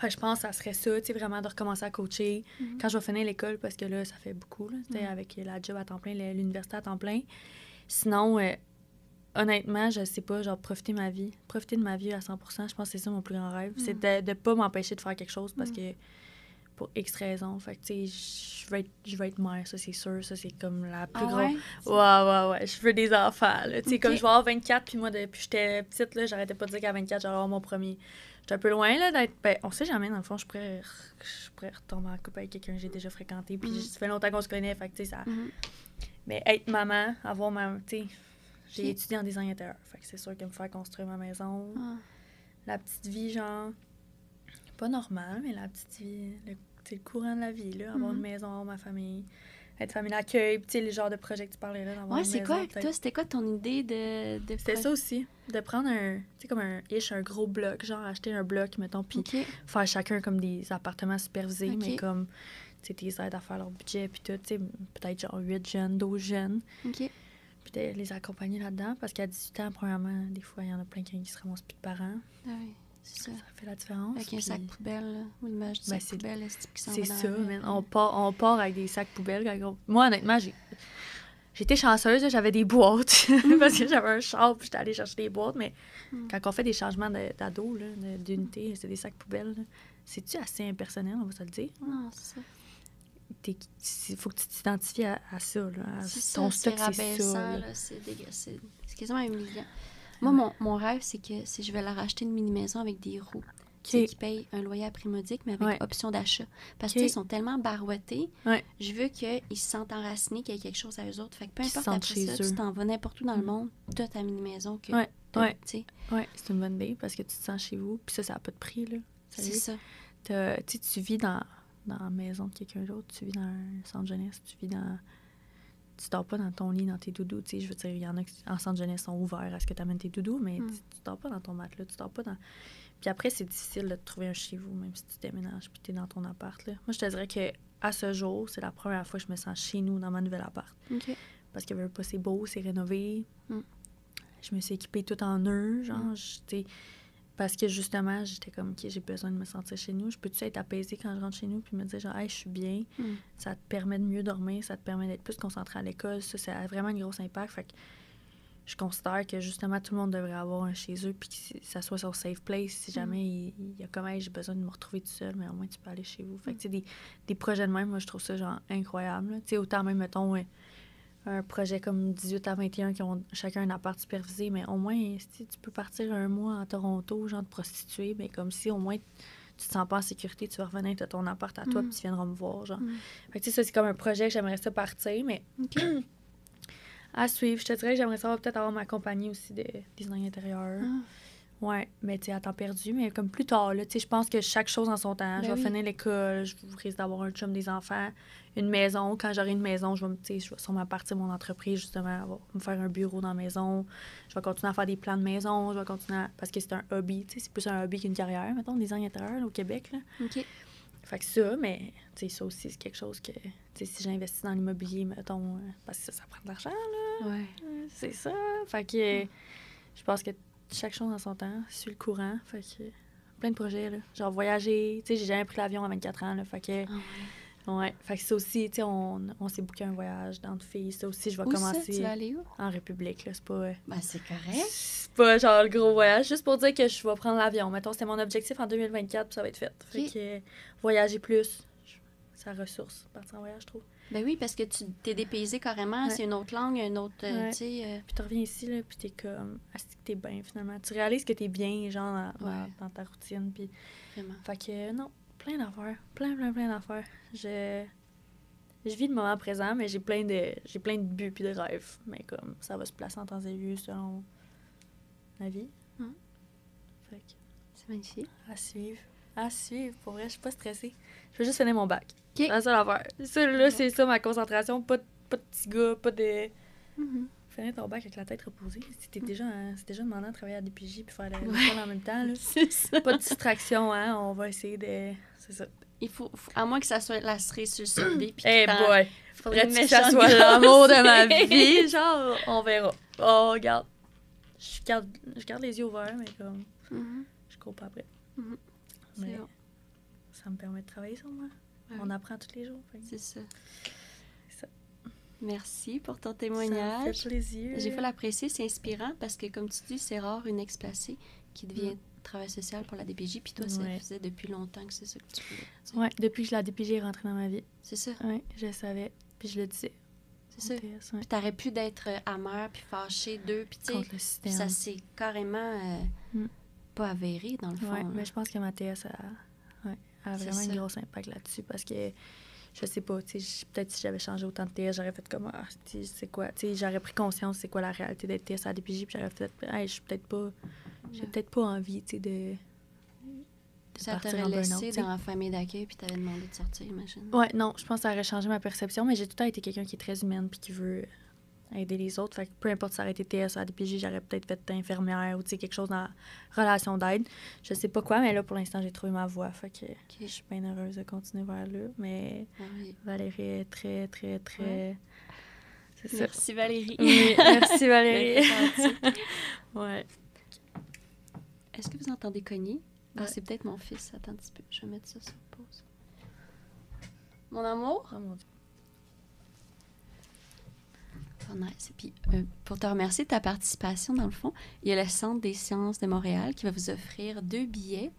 Fait que je pense que ça serait ça, tu sais, vraiment de recommencer à coacher quand je vais finir l'école, parce que là, ça fait beaucoup, là, avec la job à temps plein, l'université à temps plein. Sinon... honnêtement, je sais pas, genre, profiter de ma vie à 100%, je pense que c'est ça mon plus grand rêve. C'est de pas m'empêcher de faire quelque chose parce que, pour X raisons, fait que, tu sais, je veux être mère, ça, c'est sûr, ça, c'est comme la plus grosse... Ouais, je veux des enfants, là, tu sais, comme je vais avoir 24, puis moi, depuis que j'étais petite, là, j'arrêtais pas de dire qu'à 24, j'allais avoir mon premier. J'étais un peu loin, là, d'être... Ben, on sait jamais, dans le fond, je pourrais retomber en couple avec quelqu'un que j'ai déjà fréquenté, puis ça fait longtemps qu'on se connaît, fait que, tu sais, ça... Mais être maman, avoir ma... Tu sais... J'ai étudié en design intérieur. Fait que c'est sûr que me faire construire ma maison. La petite vie, genre, pas normale, mais la petite vie, le courant de la vie, là. Avoir une maison, avoir ma famille, être famille d'accueil, tu sais, les genres de projets que tu parlais là. Ouais, c'est quoi, toi? C'était quoi ton idée de C'était ça aussi. De prendre tu sais, comme un gros bloc, genre acheter un bloc, mettons, puis faire chacun comme des appartements supervisés, mais comme, tu sais, tes aides à faire leur budget, puis tout, tu sais, peut-être genre 8 jeunes, 12 jeunes. Puis de les accompagner là-dedans, parce qu'à 18 ans, premièrement, des fois, il y en a plein qui se ramassent plus de parents. Ah oui, c'est ça. Ça fait la différence. Avec un sac poubelle, là, ou l'image du sac poubelle, c'est ça, man. On part avec des sacs poubelles. Moi, honnêtement, j'étais chanceuse, là, j'avais des boîtes, parce que j'avais un char, puis j'étais allée chercher des boîtes, mais quand on fait des changements d'ado, d'unité, c'est des sacs poubelles, là. C'est-tu assez impersonnel, on va se le dire? Non, c'est ça. Il faut que tu t'identifies à ça, là. Ton stock, c'est ça. C'est quasiment humiliant. Moi, mon rêve, c'est que je vais leur acheter une mini-maison avec des roues. Qui payent un loyer à prix modique, mais avec option d'achat. Parce qu'ils sont tellement barouettés, je veux qu'ils se sentent enracinés, qu'il y ait quelque chose à eux autres. Fait que peu importe après ça, tu t'en vas n'importe où dans le monde, tu as ta mini-maison. C'est une bonne idée, parce que tu te sens chez vous, puis ça n'a pas de prix, là. C'est ça. Tu vis dans la maison de quelqu'un d'autre, tu vis dans un centre jeunesse, tu dors pas dans ton lit, dans tes doudous, tu sais, je veux dire, il y en a qui, en centre jeunesse, sont ouverts à ce que tu amènes tes doudous, mais tu dors pas dans ton matelas, tu dors pas dans... Puis après, c'est difficile de trouver un chez vous, même si tu déménages puis tu es dans ton appart, là. Moi, je te dirais que à ce jour, c'est la première fois que je me sens chez nous, dans ma nouvelle appart. Parce que c'est beau, c'est rénové. Je me suis équipée tout en nœuds, genre, parce que justement, j'étais comme, OK, j'ai besoin de me sentir chez nous. Je peux-tu être apaisée quand je rentre chez nous puis me dire, genre, hey, je suis bien. Ça te permet de mieux dormir, ça te permet d'être plus concentré à l'école. Ça a vraiment un gros impact. Fait que je considère que justement, tout le monde devrait avoir un chez eux puis que ça soit son safe place. Si jamais il y a comme, hey, j'ai besoin de me retrouver tout seul, mais au moins, tu peux aller chez vous. Fait que, tu sais, des projets de même, moi, je trouve ça, genre, incroyable. Tu sais, autant même, mettons, un projet comme 18 à 21 qui ont chacun un appart supervisé, mais au moins, si tu peux partir un mois à Toronto, genre te prostituer, mais comme si au moins tu te sens pas en sécurité, tu vas revenir, tu as ton appart à toi, puis tu viendras me voir, genre. Mm. Fait que, tu sais, ça, c'est comme un projet que j'aimerais ça partir, mais OK. à suivre. Je te dirais que j'aimerais savoir peut-être avoir ma compagnie aussi de design intérieur. Ah. Ouais, mais tu sais, à temps perdu, mais comme plus tard, là, tu sais, je pense que chaque chose en son temps. Ben Je vais oui. finir l'école, je risque d'avoir un chum, des enfants, une maison. Quand j'aurai une maison, je vais sûrement partir mon entreprise, justement, me faire un bureau dans la maison. Je vais continuer à faire des plans de maison, je vais continuer parce que c'est un hobby, tu sais, c'est plus un hobby qu'une carrière, mettons, le design intérieur, là, au Québec, là. OK. Fait que ça, mais, tu sais, ça aussi, c'est quelque chose que, tu sais, si j'investis dans l'immobilier, mettons, parce que ça prend de l'argent, là. Ouais. C'est ça. Fait que je pense que chaque chose en son temps, sur le courant. Fait que plein de projets, là. Genre voyager. Tu sais, j'ai jamais pris l'avion à 24 ans, là. Fait que, ouais. Fait que ça aussi, tu sais, on s'est booké un voyage dans de filles. Ça aussi, je vais commencer. Ça, tu vas aller où? En République, là. C'est pas. Ben, c'est correct. C'est pas genre le gros voyage. Juste pour dire que je vais prendre l'avion. Mettons, c'était mon objectif en 2024, puis ça va être fait. Fait que voyager plus, ça ressource. Partir en voyage, je trouve. Ben oui, parce que tu t'es dépaysé carrément, c'est une autre langue, une autre, tu sais... Puis tu reviens ici, là, puis t'es comme... Est-ce que t'es bien, finalement? Tu réalises que t'es bien, genre, dans ta routine, puis... Vraiment. Fait que, non, plein d'affaires. Plein d'affaires. Je vis le moment présent, mais j'ai plein de buts puis de rêves. Mais comme, ça va se placer en temps et lieu selon la vie. Fait que... C'est magnifique. À suivre. Pour vrai, je suis pas stressée. Je veux juste finir mon bac. OK. C'est la seule affaire. Ça, là, c'est ça ma concentration. Pas de petits gars, pas de... Finir ton bac avec la tête reposée. C'est déjà demandant de travailler à DPJ puis faire l'école en même temps. Là. C'est ça. Pas de distraction, hein. On va essayer de... C'est ça. Il faut à moins que ça soit la cerise sur le sorbet. Puis Eh boy! Faudrait que ça méchante soit l'amour de ma grosse. vie. Genre, on verra. Oh, regarde. Je garde les yeux ouverts, mais comme... Je cours pas après. Mais ça me permet de travailler sur moi. Ouais. On apprend tous les jours. C'est ça. C'est ça. Merci pour ton témoignage. Ça me fait plaisir. J'ai fait l'apprécier, c'est inspirant parce que, comme tu dis, c'est rare une ex-placée qui devient travail social pour la DPJ. Puis toi, ça faisait depuis longtemps que c'est ça que tu voulais. Oui, depuis que la DPJ est rentrée dans ma vie. C'est ça. Oui, je le savais. Puis je le disais. C'est ça. Puis t'aurais pu d'être amère puis fâchée d'eux. Puis tu sais, puis ça s'est carrément pas avéré, dans le fond. Oui, mais je pense que ma TS a vraiment un gros impact là-dessus parce que je sais pas, tu sais, peut-être si j'avais changé autant de TS, j'aurais fait comme, c'est quoi, tu sais, j'aurais pris conscience c'est quoi la réalité d'être TS à la DPJ, puis j'aurais fait, hey, j'ai peut-être pas envie, tu sais, de ça t'aurait laissé dans la famille d'accueil, puis t'avais demandé de sortir, imagine. Ouais, non, je pense que ça aurait changé ma perception, mais j'ai tout le temps été quelqu'un qui est très humaine, puis qui veut aider les autres. Fait que peu importe si ça aurait été TS à la DPJ, j'aurais peut-être fait infirmière ou tu sais, quelque chose dans la relation d'aide. Je sais pas quoi, mais là, pour l'instant, j'ai trouvé ma voie. Fait que je suis bien heureuse de continuer vers là. Mais Valérie est très, très, très... Ouais. C'est ça. Merci Valérie. Oui, merci Valérie. Ouais. Est-ce que vous entendez cogner? Ah, c'est peut-être mon fils. Attends un petit peu. Je vais mettre ça sur pause. Mon amour? Oh mon Dieu. Oh, nice. Et puis, pour te remercier de ta participation, dans le fond, il y a le Centre des sciences de Montréal qui va vous offrir 2 billets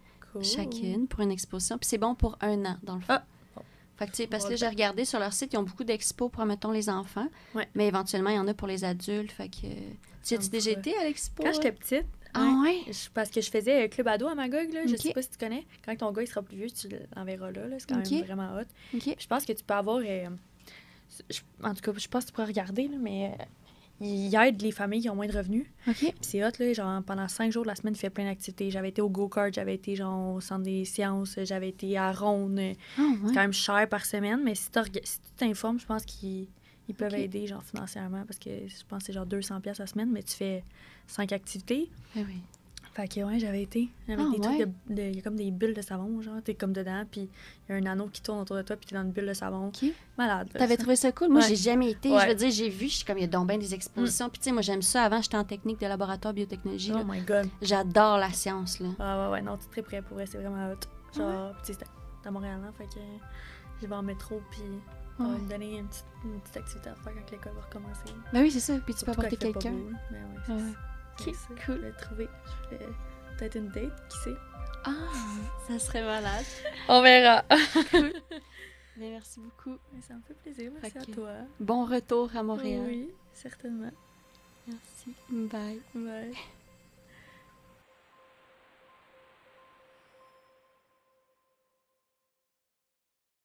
chacune pour une exposition. Puis c'est bon pour 1 an, dans le fond. Fait que, tu sais, parce que là, j'ai regardé sur leur site, ils ont beaucoup d'expos pour, mettons, les enfants. Ouais. Mais éventuellement, il y en a pour les adultes. Fait que... Tu as déjà été à l'expo? Quand j'étais petite. Ah ouais? Parce que je faisais Club Ado à Magog, là. Je sais pas si tu connais. Quand ton gars il sera plus vieux, tu l'enverras là. C'est quand même vraiment hot. Je pense que tu peux avoir... en tout cas, je pense que tu pourrais regarder, là, mais il aide les familles qui ont moins de revenus. Puis c'est hot, là, genre, pendant 5 jours de la semaine, il fait plein d'activités. J'avais été au go-kart, j'avais été genre, au centre des sciences, j'avais été à Ronde. C'est quand même cher par semaine, mais si tu t'informes, je pense qu'ils peuvent aider genre, financièrement, parce que je pense que c'est genre 200$ la semaine, mais tu fais 5 activités. Oui. Fait que, ouais, j'avais été. J'avais des trucs il y a comme des bulles de savon, genre. T'es comme dedans, puis il y a un anneau qui tourne autour de toi, puis t'es dans une bulle de savon. Malade. T'avais trouvé ça cool? Moi, j'ai jamais été. Je veux dire, j'ai vu, je suis comme, il y a donc bien des expositions. Puis, tu sais, moi, j'aime ça. Avant, j'étais en technique de laboratoire biotechnologie. Oh my God. J'adore la science, là. Ah, ouais, non, tu es très prêt pour vrai, c'est vraiment hot. Genre, tu sais, c'est à Montréal, hein, fait que je vais en métro, puis on va me donner une petite activité à faire quand l'école va recommencer. Ben oui, c'est ça. Puis, tu peux apporter quelqu'un. Mais ouais, c'est ça. Cool. Je vais trouver. Je vais peut-être une date, qui sait? Ah, ça serait malade. On verra. Cool. Mais merci beaucoup. Mais ça me fait plaisir. Merci à toi. Bon retour à Montréal. Oui, certainement. Merci. Bye. Bye.